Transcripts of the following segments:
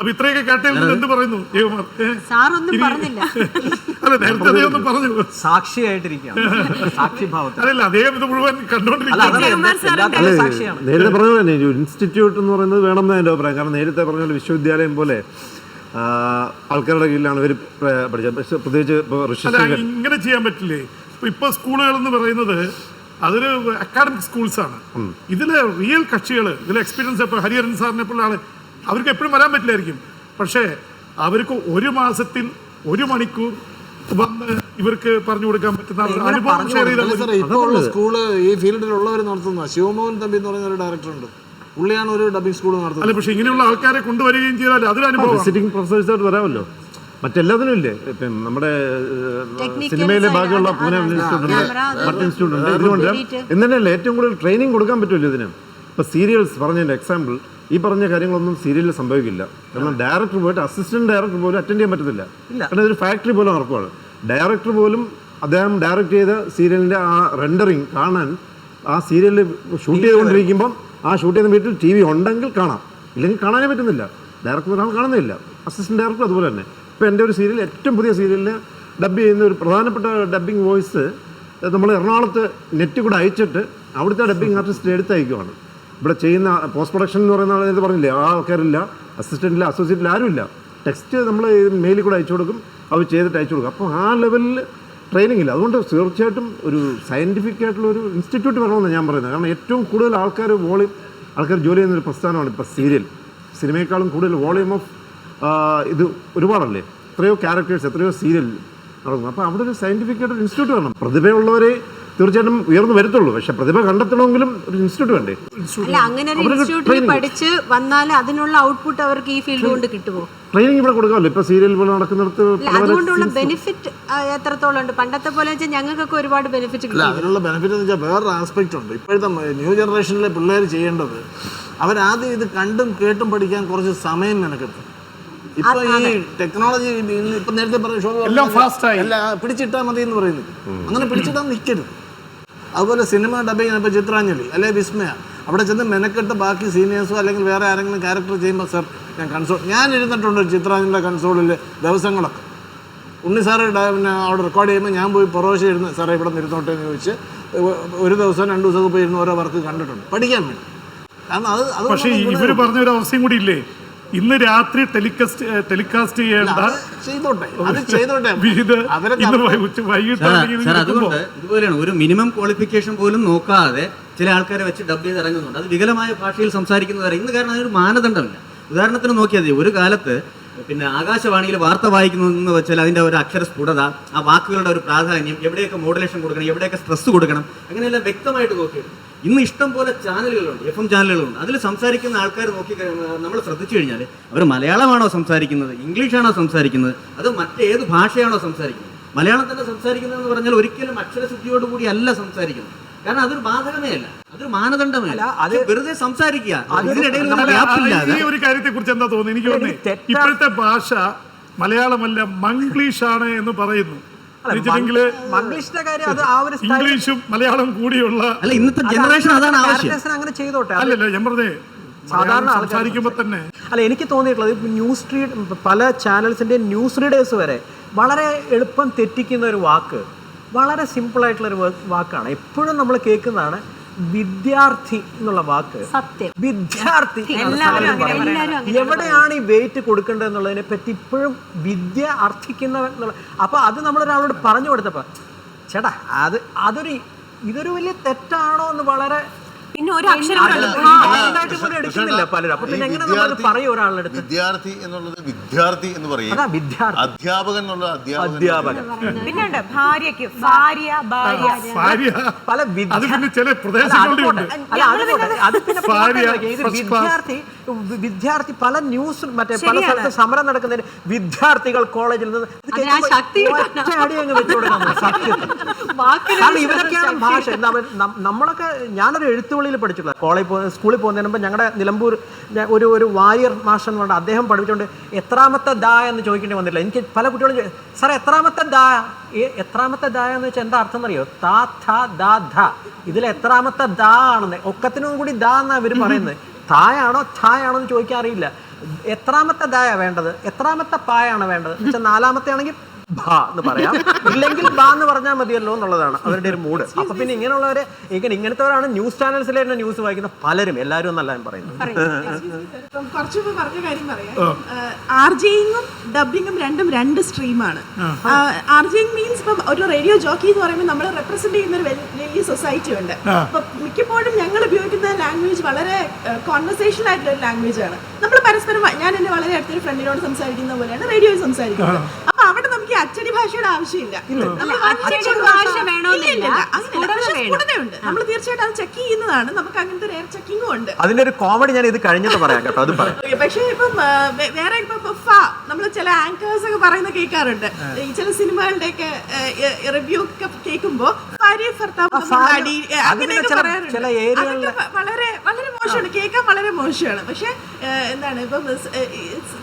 അപ്പൊ ഇത്രയൊക്കെ കേട്ടതിൽ എന്ത് പറയുന്നു സാറൊന്നും പറഞ്ഞില്ല. അല്ല, നേരത്തെ അദ്ദേഹം ഒന്നും പറഞ്ഞു, സാക്ഷിയായിട്ടിരിക്കുകയാണ്, സാക്ഷിഭാവത്തിൽ. അല്ല, അദ്ദേഹം ഇത് മുഴുവൻ കണ്ടോണ്ടിരിക്കുകയാണ്. നേരത്തെ പറഞ്ഞ തന്നെ ഇൻസ്റ്റിറ്റ്യൂട്ട് എന്ന് പറയുന്നത് വേണമെന്ന് എൻ്റെ അഭിപ്രായം. കാരണം നേരത്തെ പറഞ്ഞ വിശ്വവിദ്യാലയം പോലെ ആൾക്കാരുടെ കീഴിലാണ് ഇവർ പഠിച്ചത്. പക്ഷേ പ്രത്യേകിച്ച് ഇപ്പോൾ ഇങ്ങനെ ചെയ്യാൻ പറ്റില്ലേ? ഇപ്പൊ സ്കൂളുകൾ എന്ന് പറയുന്നത് അതൊരു അക്കാഡമിക് സ്കൂൾസാണ്. ഇതില് റിയൽ കക്ഷികൾ, ഇതിൽ എക്സ്പീരിയൻസ്, ഇപ്പോൾ ഹരിഹരൻ സാറിനെ പോലുള്ള ആള് അവർക്ക് എപ്പോഴും വരാൻ പറ്റില്ലായിരിക്കും. പക്ഷേ അവർക്ക് 1 മാസത്തിൽ 1 മണിക്കൂർ വന്ന് ഇവർക്ക് പറഞ്ഞു കൊടുക്കാൻ പറ്റുന്ന അനുഭവം ഷെയർ ചെയ്താൽ. ഇപ്പോൾ സ്കൂള് ഈ ഫീൽഡിലുള്ളവർ നടത്തുന്ന ശിവമോഹൻ തമ്പി എന്ന് പറയുന്ന ഒരു ഡയറക്ടറുണ്ട്. പുള്ളിയാണ് ഒരു ഡബിംഗ് സ്കൂൾ നടത്തുന്നത്. അല്ല, പക്ഷെ ഇങ്ങനെയുള്ള ആൾക്കാരെ കൊണ്ടുവരികയും ചെയ്താൽ അതൊരു അനുഭവം. വിസിറ്റിംഗ് പ്രൊഫസേഴ്സായിട്ട് വരാമല്ലോ. മറ്റെല്ലാത്തിനും ഇല്ലേ? ഇപ്പം നമ്മുടെ സിനിമയിലെ ബാക്കിയുള്ള പൂനെ ഇൻസ്റ്റിറ്റ്യൂട്ട് ഉണ്ട്, മറ്റ് ഇൻസ്റ്റിറ്റ്യൂട്ട് ഉണ്ട്. ഇതിനുകൊണ്ട് എന്നല്ല ഏറ്റവും കൂടുതൽ ട്രെയിനിങ് കൊടുക്കാൻ പറ്റുമല്ലോ ഇതിന്. ഇപ്പോൾ സീരിയൽസ് പറഞ്ഞതിൻ്റെ എക്സാമ്പിൾ, ഈ പറഞ്ഞ കാര്യങ്ങളൊന്നും സീരിയലിൽ സംഭവിക്കില്ല. കാരണം ഡയറക്ടർ പോയിട്ട് അസിസ്റ്റന്റ് ഡയറക്ടർ പോലും അറ്റൻഡ് ചെയ്യാൻ പറ്റത്തില്ല. കാരണം ഇതൊരു ഫാക്ടറി പോലെ നടക്കുവാണ്. ഡയറക്ടർ പോലും അദ്ദേഹം ഡയറക്റ്റ് ചെയ്ത സീരിയലിൻ്റെ ആ റെൻഡറിങ് കാണാൻ ആ സീരിയലിൽ ഷൂട്ട് ചെയ്തുകൊണ്ടിരിക്കുമ്പം ആ ഷൂട്ട് ചെയ്യുന്ന വീട്ടിൽ TV ഉണ്ടെങ്കിൽ കാണാം, ഇല്ലെങ്കിൽ കാണാനേ പറ്റുന്നില്ല. ഡയറക്ടർ ഒരാൾ കാണുന്നില്ല, അസിസ്റ്റന്റ് ഡയറക്ടർ അതുപോലെ തന്നെ. ഇപ്പോൾ എൻ്റെ ഒരു സീരിയൽ, ഏറ്റവും പുതിയ സീരിയലിൽ ഡബ് ചെയ്യുന്ന ഒരു പ്രധാനപ്പെട്ട ഡബ്ബിംഗ് വോയിസ് നമ്മൾ എറണാകുളത്ത് നെറ്റ് കൂടെ അയച്ചിട്ട് അവിടുത്തെ ഡബ്ബിംഗ് ആർട്ടിസ്റ്റ് എടുത്തയക്കുവാണ്. ഇവിടെ ചെയ്യുന്ന പോസ്റ്റ് പ്രൊഡക്ഷൻ എന്ന് പറയുന്ന ആൾ പറഞ്ഞില്ലേ, ആ ആൾക്കാരില്ല, അസിസ്റ്റൻറ്റില്ല, അസോസിയേറ്റിൽ ആരുമില്ല. ടെക്സ്റ്റ് നമ്മൾ മെയിലിൽ കൂടെ അയച്ചു കൊടുക്കും, അവർ ചെയ്തിട്ട് അയച്ചു കൊടുക്കും. അപ്പോൾ ആ ലെവലിൽ ട്രെയിനിങ് ഇല്ല. അതുകൊണ്ട് തീർച്ചയായിട്ടും ഒരു സയൻറ്റിഫിക് ആയിട്ടുള്ള ഒരു ഇൻസ്റ്റിറ്റ്യൂട്ട് വരണമെന്നാണ് ഞാൻ പറയുന്നത്. കാരണം ഏറ്റവും കൂടുതൽ ആൾക്കാർ ജോലി ചെയ്യുന്നൊരു പ്രസ്ഥാനമാണ് ഇപ്പോൾ സീരിയൽ. സിനിമയെക്കാളും കൂടുതൽ വോളിയം ഓഫ് ഇത് ഒരുപാടല്ലേ, എത്രയോ ക്യാരക്ടേഴ്സ്, എത്രയോ സീരിയൽ നടക്കുന്നു. അപ്പോൾ അവിടെ ഒരു സയൻറ്റിഫിക് ആയിട്ടൊരു ഇൻസ്റ്റിറ്റ്യൂട്ട് വേണം. പ്രതിഭയുള്ളവരെ തീർച്ചയായിട്ടും ഉയർന്നു വരത്തുള്ളൂ. പക്ഷെ പ്രതിഭ കണ്ടെത്തണമെങ്കിലും ഒരു ഇൻസ്റ്റിറ്റ്യൂട്ട് വേണ്ടേ? അല്ല, അങ്ങനെ ഒരു ഇൻസ്റ്റിറ്റ്യൂട്ടിൽ പഠിച്ച് വന്നാൽ അതിനുള്ള ഔട്ട്പുട്ട് അവർക്ക് ഈ ഫീൽഡ് കൊണ്ട് കിട്ടുമോ? ട്രെയിനിങ് ഇവിടെ കൊടുക്കാമല്ലോ. ഇപ്പൊ സീരിയൽ പോലെ നടക്കുന്നിടത്ത് അതുകൊണ്ടുള്ള ബെനിഫിറ്റ് എത്രത്തോളം ഉണ്ട്? പണ്ടത്തെ പോലെ വെച്ചാൽ ഞങ്ങൾക്കൊക്കെ ഒരുപാട് ബെനിഫിറ്റ് കിട്ടും. അതിനുള്ള ബെനിഫിറ്റ് എന്ന് വെച്ചാൽ വേറൊരു ആസ്പെക്ട് ഉണ്ട്. ഇപ്പോഴത്തെ ന്യൂ ജനറേഷനിലെ പിള്ളേർ ചെയ്യേണ്ടത്, അവരാദ്യം ഇത് കണ്ടും കേട്ടും പഠിക്കാൻ കുറച്ച് സമയം മെനക്കെടുത്തും. ഇപ്പൊ ഈ ടെക്നോളജി ഇപ്പൊ നേരത്തെ പിടിച്ചിട്ടാ മതി എന്ന് പറയുന്നത്, അങ്ങനെ പിടിച്ചിട്ടാൻ നിൽക്കരുത്. അതുപോലെ സിനിമ ഡബിങ്, ഇപ്പോൾ ചിത്രാഞ്ജലി അല്ലെ വിസ്മയ, അവിടെ ചെന്ന് മെനക്കെട്ട് ബാക്കി സീനിയേഴ്സോ അല്ലെങ്കിൽ വേറെ ആരെങ്കിലും ക്യാരക്ടർ ചെയ്യുമ്പോൾ സാർ ഞാൻ ഇരുന്നിട്ടുണ്ട് ചിത്രാഞ്ജലിയുടെ കൺസോളിൽ ദിവസങ്ങളൊക്കെ. ഉണ്ണി സാറ് പിന്നെ അവിടെ റെക്കോർഡ് ചെയ്യുമ്പോൾ ഞാൻ പോയി പൊറോശ ഇരുന്ന് സാറേ ഇവിടെ നിരുന്നോട്ടെ എന്ന് ചോദിച്ച് 1 ദിവസം 2 ദിവസമൊക്കെ പോയി ഇരുന്ന് ഓരോ വർക്ക് കണ്ടിട്ടുണ്ട്, പഠിക്കാൻ വേണ്ടി. കാരണം അത് പക്ഷേ ഇവർ പറഞ്ഞൊരു അവസ്ഥയും കൂടി ഇല്ലേ, ഇന്ന് രാത്രി ടെലികാസ്റ്റ് ചെയ്യേണ്ട അതുകൊണ്ട് ഇതുപോലെയാണ് ഒരു മിനിമം ക്വാളിഫിക്കേഷൻ പോലും നോക്കാതെ ചില ആൾക്കാരെ വെച്ച് ഡബ് ചെയ്ത് ഇറങ്ങുന്നുണ്ട്. അത് വികലമായ ഭാഷയിൽ സംസാരിക്കുന്നവരെ ഇന്ന്. കാരണം അതൊരു മാനദണ്ഡമില്ല. ഉദാഹരണത്തിന് നോക്കിയാൽ മതി, ഒരു കാലത്ത് പിന്നെ ആകാശവാണിയിൽ വാർത്ത വായിക്കുന്നതെന്ന് വെച്ചാൽ അതിൻ്റെ ഒരു അക്ഷര സ്ഫുടത, ആ വാക്കുകളുടെ ഒരു പ്രാധാന്യം, എവിടെയൊക്കെ മോഡുലേഷൻ കൊടുക്കണം, എവിടെയൊക്കെ സ്ട്രെസ് കൊടുക്കണം, അങ്ങനെയെല്ലാം വ്യക്തമായിട്ട് നോക്കിയിരുന്നു. ഇന്ന് ഇഷ്ടം പോലെ ചാനലുകളുണ്ട്, FM ചാനലുകളുണ്ട്. അതിൽ സംസാരിക്കുന്ന ആൾക്കാർ നോക്കി നമ്മൾ ശ്രദ്ധിച്ചു കഴിഞ്ഞാൽ അവർ മലയാളമാണോ സംസാരിക്കുന്നത്, ഇംഗ്ലീഷാണോ സംസാരിക്കുന്നത്, അതോ മറ്റേത് ഭാഷയാണോ സംസാരിക്കുന്നത്? മലയാളം തന്നെ സംസാരിക്കുന്നതെന്ന് പറഞ്ഞാൽ ഒരിക്കലും അക്ഷരശുദ്ധിയോടുകൂടി അല്ല സംസാരിക്കുന്നത്. കാരണം അതൊരു ബാധകമേ അല്ല, അതൊരു മാനദണ്ഡമല്ല. അത് വെറുതെ സംസാരിക്കുക. ഈ ഒരു കാര്യത്തെ കുറിച്ച് എന്താ തോന്നുന്നത്? എനിക്ക് തോന്നുന്നു ഇപ്പോഴത്തെ ഭാഷ മലയാളമല്ല മംഗ്ലീഷാണ് എന്ന് പറയുന്നു. ഇംഗ്ലീഷും മലയാളം കൂടിയുള്ള ഇന്നത്തെ ജനറേഷൻ അതാണ് ആവശ്യം. അങ്ങനെ ചെയ്തോട്ടെ. അല്ലല്ലോ ഞാൻ പറഞ്ഞേ, സാധാരണ സംസാരിക്കുമ്പോൾ തന്നെ അല്ല, എനിക്ക് തോന്നിയിട്ടുള്ളത് ന്യൂസ് റീഡ്, പല ചാനൽസിന്റെ ന്യൂസ് റീഡേഴ്സ് വരെ വളരെ എളുപ്പം തെറ്റിക്കുന്ന ഒരു വാക്ക്, വളരെ സിമ്പിളായിട്ടുള്ളൊരു വാക്കാണ്. എപ്പോഴും നമ്മൾ കേൾക്കുന്നതാണ് വിദ്യാർത്ഥി എന്നുള്ള വാക്ക്. സത്യം, വിദ്യാർത്ഥി. എവിടെയാണ് ഈ വെയിറ്റ് കൊടുക്കേണ്ടത് എന്നുള്ളതിനെ പറ്റി ഇപ്പോഴും വിദ്യ അർത്ഥിക്കുന്ന എന്നുള്ള. അപ്പൊ അത് നമ്മളൊരാളോട് പറഞ്ഞു കൊടുത്തപ്പോ ചേട്ടാ ഇതൊരു വലിയ തെറ്റാണോ എന്ന് വളരെ പിന്നെ ഒരു അക്ഷരം എടുക്കുന്നില്ല പലരും. അപ്പൊ പിന്നെ എങ്ങനെ നമ്മൾ പറയും ഒരാളെടുത്ത് വിദ്യാർത്ഥി എന്നുള്ളത് വിദ്യാർത്ഥി എന്ന് പറയും, അധ്യാപകൻ എന്നുള്ള അധ്യാപകൻ. പിന്നെ ഭാര്യക്ക് ഭാര്യ, ഭാര്യ പല വിദ്യാർത്ഥി പല ന്യൂസ് മറ്റേ പല സ്ഥലത്ത് സമരം നടക്കുന്നതിന് വിദ്യാർത്ഥികൾ കോളേജിൽ നിന്ന് അടിയങ്ങ് വെച്ചുകൊടുക്കാൻ സത്യം. ഇവരൊക്കെയാണ് ഭാഷ. നമ്മളൊക്കെ ഞാനൊരു എഴുത്തുപള്ളിയിൽ പഠിച്ചിട്ടുള്ള സ്കൂളിൽ പോകുന്നതിന് മുമ്പ് ഞങ്ങളുടെ നിലമ്പൂർ ഒരു വാര്യർ മാഷ് എന്ന് പറഞ്ഞാൽ അദ്ദേഹം പഠിപ്പിച്ചുകൊണ്ട് എത്രാമത്തെ ദാ എന്ന് ചോദിക്കേണ്ടി വന്നിട്ടില്ല. എനിക്ക് പല കുട്ടികളും സാറേ എത്രാമത്തെ ദാ എന്ന് വെച്ചാൽ എന്താ അർത്ഥം എന്നറിയോ? താ ഥ ദാ ധ. ഇതിൽ എത്രാമത്തെ ദാ ആണെന്ന് ഒക്കത്തിനും കൂടി ദാ എന്നാണ് ഇവർ പറയുന്നത്. തായാണോ ഥായാണോ എന്ന് ചോദിക്കാൻ അറിയില്ല. എത്രാമത്തെ ദായ വേണ്ടത്, എത്രാമത്തെ പായാണ് വേണ്ടത് എന്ന് വെച്ചാൽ 4ാമത്തെ ആണെങ്കിൽ ബാ എന്ന് പറയാം, ഇല്ലെങ്കിൽ ബാ എന്ന് പറഞ്ഞാൽ മതിയല്ലോ എന്നുള്ളതാണ് അവരുടെ ഒരു മൂഡ്. അപ്പൊ പിന്നെ ഇങ്ങനെയുള്ളവരെ ഇങ്ങനത്തെവരാണ് ന്യൂസ് ചാനൽസിലെ തന്നെ ന്യൂസ് വായിക്കുന്ന പലരും, എല്ലാവരും എന്നല്ല ഞാൻ പറയുന്നത്. കുറച്ചു മുമ്പ് പറഞ്ഞ കാര്യം പറയാം. ആർജെയിങ്ങും ഡബിങ്ങും രണ്ടും 2 സ്ട്രീമാണ്. ആർജെയിങ് മീൻസ് ഇപ്പം ഒരു റേഡിയോ ജോക്കി എന്ന് പറയുമ്പോൾ നമ്മൾ റെപ്രസെന്റ് ചെയ്യുന്ന ഒരു വലിയ സൊസൈറ്റി ഉണ്ട്. അപ്പൊ മിക്കപ്പോഴും ഞങ്ങൾ ഉപയോഗിക്കുന്ന ലാംഗ്വേജ് വളരെ കോൺവെർസേഷണൽ ആയിട്ടുള്ള ഒരു ലാംഗ്വേജ് ആണ്. നമ്മൾ പരസ്പരം ഞാൻ എന്റെ വളരെ അടുത്തൊരു ഫ്രണ്ടിനോട് സംസാരിക്കുന്ന പോലെയാണ് റേഡിയോയിൽ സംസാരിക്കുന്നത്. അപ്പൊ അവിടെ നമുക്ക് അച്ചടി ഭാഷയുടെ ആവശ്യമില്ല. സ്ഫുടതയുണ്ട്. നമ്മൾ തീർച്ചയായിട്ടും അത് ചെക്ക് ചെയ്യുന്നതാണ്. നമുക്ക് അങ്ങനത്തെ ഒരു എയർ ചെക്കിങ്ങും ഉണ്ട്. അതിന്റെ ഒരു കോമഡി ഞാൻ ഇത് കഴിഞ്ഞിട്ട് പറയാം കേട്ടോ, അത് പറയാം. പക്ഷേ ഇപ്പം വേറെ ഇപ്പൊ നമ്മൾ ചില ആങ്കേഴ്സ് ഒക്കെ പറയുന്ന കേൾക്കാറുണ്ട്. ഈ ചില സിനിമകളുടെ ഒക്കെ റിവ്യൂ ഒക്കെ കേൾക്കുമ്പോ ഭാര്യ ഭർത്താവ് അങ്ങനെയൊക്കെ പറയാറുണ്ട്. വളരെ വളരെ മോശമാണ്, കേൾക്കാൻ വളരെ മോശമാണ്. പക്ഷെ എന്താണ് ഇപ്പം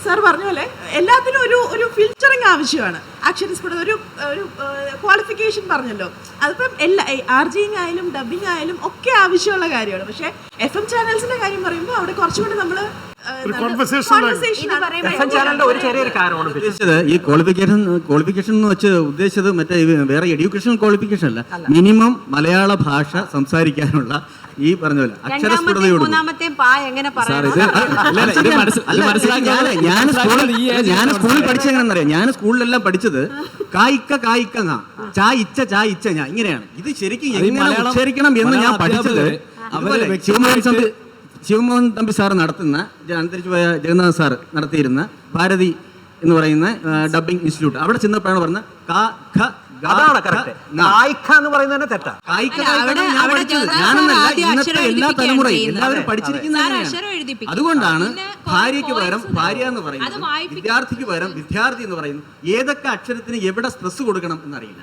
സാർ പറഞ്ഞ പോലെ എല്ലാത്തിനും ഒരു ഫിൽറ്ററിങ് ആവശ്യമാണ്. അക്ഷരസ്ഫുടത ഒരു ക്വാളിഫിക്കേഷൻ പറഞ്ഞല്ലോ, അതിപ്പം എല്ലാ ആർജിങ് ആയാലും ഡബിങ് ആയാലും ഒക്കെ ആവശ്യമുള്ള കാര്യമാണ്. പക്ഷെ FM ചാനൽസിന്റെ കാര്യം പറയുമ്പോൾ അവിടെ കുറച്ചുകൂടി നമ്മള് ഒരു ചെറിയൊരു കാര്യമാണ് ഉദ്ദേശിച്ചത്. ഈ ക്വാളിഫിക്കേഷൻ എന്ന് വെച്ച് ഉദ്ദേശിച്ചത് മറ്റേ വേറെ എഡ്യൂക്കേഷൻ ക്വാളിഫിക്കേഷൻ അല്ല, മിനിമം മലയാള ഭാഷ സംസാരിക്കാനുള്ള ഈ പറഞ്ഞ പോലെ അക്ഷരസ്ഫുടതയോട്. ഞാൻ സ്കൂളിൽ പഠിച്ചെങ്ങനെന്നറിയാം, ഞാൻ സ്കൂളിലെല്ലാം പഠിച്ചത് കായിക്ക ചാ ഇച്ച ഞാൻ ഇങ്ങനെയാണ്. ഇത് ശരിക്കും എങ്ങനെ ഉച്ചരിക്കണം എന്ന് ഞാൻ പഠിച്ചത് ശിവമോഹൻ തമ്പി സാർ നടത്തുന്ന, അന്തരിച്ചു പോയ ജഗന്നാഥ് സാർ നടത്തിയിരുന്ന ഭാരതി എന്ന് പറയുന്ന ഡബിംഗ് ഇൻസ്റ്റിറ്റ്യൂട്ട്, അവിടെ ചെന്നപ്പോഴാണ് പറഞ്ഞത് അതാണ് കറക്റ്റ്. കായിക്ക എന്ന് പറയുന്നത് തെറ്റാ. ഞാനെന്നല്ല, ഇന്നത്തെ എല്ലാ തലമുറയും എല്ലാവരും പഠിച്ചിരിക്കുന്നതാണ്. അതുകൊണ്ടാണ് ഭാര്യയ്ക്ക് പകരം ഭാര്യ എന്ന് പറയുന്നത്, വിദ്യാർത്ഥിക്ക് പകരം വിദ്യാർത്ഥി എന്ന് പറയുന്നത്. ഏതൊക്കെ അക്ഷരത്തിന് എവിടെ സ്ട്രെസ് കൊടുക്കണം എന്നറിയില്ല.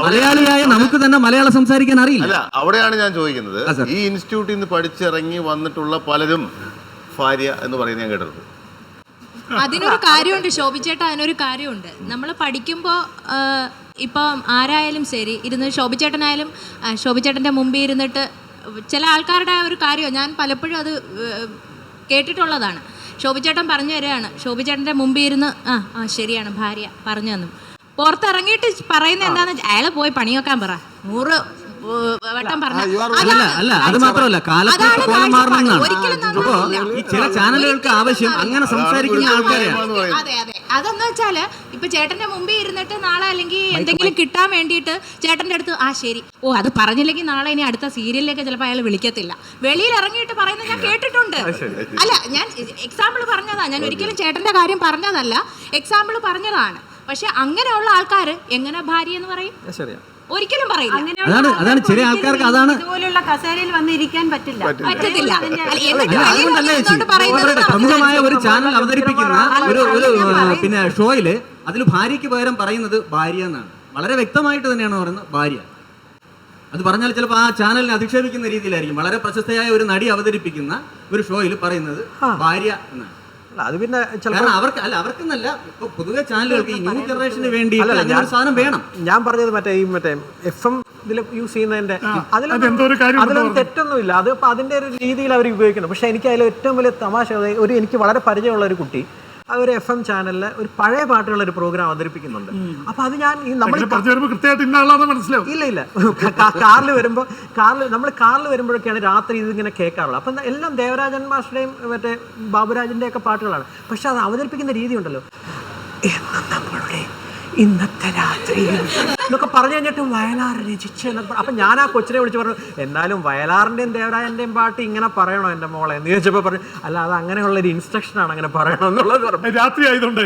മലയാളിയായ നമുക്ക് തന്നെ മലയാളം സംസാരിക്കാൻ അറിയില്ല. അല്ല, അവിടെയാണ് ഞാൻ ചോദിക്കുന്നത്. ഈ ഇൻസ്റ്റിറ്റ്യൂട്ടിൽ നിന്ന് പഠിച്ചിറങ്ങി വന്നിട്ടുള്ള പലരും ഭാര്യ എന്ന് പറയുന്നത് ഞാൻ കേട്ടിട്ടുണ്ട്. അതിനൊരു കാര്യമുണ്ട് ശോഭിച്ചേട്ടാ, അതിനൊരു കാര്യമുണ്ട്. നമ്മൾ പഠിക്കുമ്പോൾ ഇപ്പം ആരായാലും ശരി ഇരുന്ന് ശോഭിച്ചേട്ടനായാലും ശോഭിച്ചേട്ടൻ്റെ മുമ്പിൽ ഇരുന്നിട്ട് ചില ആൾക്കാരുടെ ഒരു കാര്യം ഞാൻ പലപ്പോഴും അത് കേട്ടിട്ടുള്ളതാണ്. ശോഭിച്ചേട്ടൻ പറഞ്ഞു തരികയാണ്, ശോഭിച്ചേട്ടൻ്റെ മുമ്പിൽ ഇരുന്ന് ശരിയാണ് ഭാര്യ പറഞ്ഞു തന്നു. പുറത്തിറങ്ങിയിട്ട് പറയുന്നത് എന്താണെന്ന് വെച്ചാൽ അയാളെ പോയി പണി വെക്കാൻ പറ, 100 വട്ടം പറഞ്ഞു. അല്ല, അത് മാത്രമല്ല, കാലത്ത് കോലം മാറണമെന്നാണ്. ഈ ചില ചാനലുകൾക്ക് ആവശ്യം അങ്ങനെ സംസാരിക്കുന്ന ആൾക്കാരെയാണ്. അതെ അതെന്ന് വെച്ചാല് ഇപ്പൊ ചേട്ടന്റെ മുമ്പിൽ ഇരുന്നിട്ട് നാളെ അല്ലെങ്കിൽ എന്തെങ്കിലും കിട്ടാൻ വേണ്ടിയിട്ട് ചേട്ടന്റെ അടുത്ത് ശരി അത് പറഞ്ഞില്ലെങ്കിൽ നാളെ ഇനി അടുത്ത സീരിയലിലേക്ക് ചിലപ്പോൾ അയാൾ വിളിക്കത്തില്ല. വെളിയിൽ ഇറങ്ങിയിട്ട് പറയുന്നത് ഞാൻ കേട്ടിട്ടുണ്ട്. അല്ല, ഞാൻ എക്സാമ്പിൾ പറഞ്ഞതാ, ഞാൻ ഒരിക്കലും ചേട്ടന്റെ കാര്യം പറഞ്ഞതല്ല, എക്സാമ്പിൾ പറഞ്ഞതാണ്. പക്ഷെ അങ്ങനെയുള്ള ആൾക്കാർ എങ്ങനെ ഭാര്യ എന്ന് പറയും? ഒരിക്കലും പറയില്ല. അതാണ് ചില ആൾക്കാർക്ക് അതാണ് ഇതുപോലുള്ള കസേരയിൽ വന്നിരിക്കാൻ പറ്റത്തില്ല. പ്രമുഖമായ ഒരു ചാനൽ അവതരിപ്പിക്കുന്ന ഒരു പിന്നെ ഷോയില് അതിൽ ഭാര്യയ്ക്ക് പകരം പറയുന്നത് ഭാര്യ എന്നാണ്. വളരെ വ്യക്തമായിട്ട് തന്നെയാണ് പറയുന്നത് ഭാര്യ. അത് പറഞ്ഞാൽ ചിലപ്പോൾ ആ ചാനലിനെ അധിക്ഷേപിക്കുന്ന രീതിയിലായിരിക്കും. വളരെ പ്രശസ്തയായ ഒരു നടി അവതരിപ്പിക്കുന്ന ഒരു ഷോയിൽ പറയുന്നത് ഭാര്യ എന്നാണ്. അത് പിന്നെ അവർക്കെന്നല്ല, ഇപ്പൊ പൊതുവെ ചാനലുകൾക്ക് ഈ ന്യൂ ജനറേഷന് വേണ്ടി സാധനം വേണം. ഞാൻ പറഞ്ഞത് മറ്റേ FM ഇതിൽ യൂസ് ചെയ്യുന്നതിന്റെ അതിലൊന്നും തെറ്റൊന്നുമില്ല. അത് ഇപ്പൊ അതിന്റെ ഒരു രീതിയിൽ അവർ ഉപയോഗിക്കുന്നു. പക്ഷെ എനിക്ക് അതിൽ ഏറ്റവും വലിയ തമാശ, എനിക്ക് വളരെ പരിചയമുള്ള ഒരു കുട്ടി ഒരു FM ചാനലില് ഒരു പഴയ പാട്ടുകളുടെ ഒരു പ്രോഗ്രാം അവതരിപ്പിക്കുന്നുണ്ട്. അപ്പൊ അത് ഞാൻ ഇല്ല നമ്മൾ കാറിൽ വരുമ്പോഴൊക്കെയാണ് രാത്രി ഇതിങ്ങനെ കേൾക്കാറുള്ളത്. അപ്പൊ എല്ലാം ദേവരാജൻ മാസ്റ്ററുടെയും മറ്റേ ബാബുരാജിന്റെ ഒക്കെ പാട്ടുകളാണ്. പക്ഷെ അത് അവതരിപ്പിക്കുന്ന രീതി ഉണ്ടല്ലോ, നമ്മളുടെ ഇന്നത്തെ രാത്രി എന്നൊക്കെ പറഞ്ഞു കഴിഞ്ഞിട്ട് വയലാർ രചിച്ച്. അപ്പൊ ഞാൻ ആ കൊച്ചിനെ വിളിച്ച് പറഞ്ഞു, എന്നാലും വയലാറിന്റെയും ദേവരാജന്റെയും പാട്ട് ഇങ്ങനെ പറയണോ എന്റെ മോളെ എന്ന് ചോദിച്ചപ്പോ പറഞ്ഞു, അല്ല അത് അങ്ങനെയുള്ള ഒരു ഇൻസ്ട്രക്ഷൻ ആണ്, അങ്ങനെ പറയണോ എന്നുള്ളത്. രാത്രി ആയതുകൊണ്ട്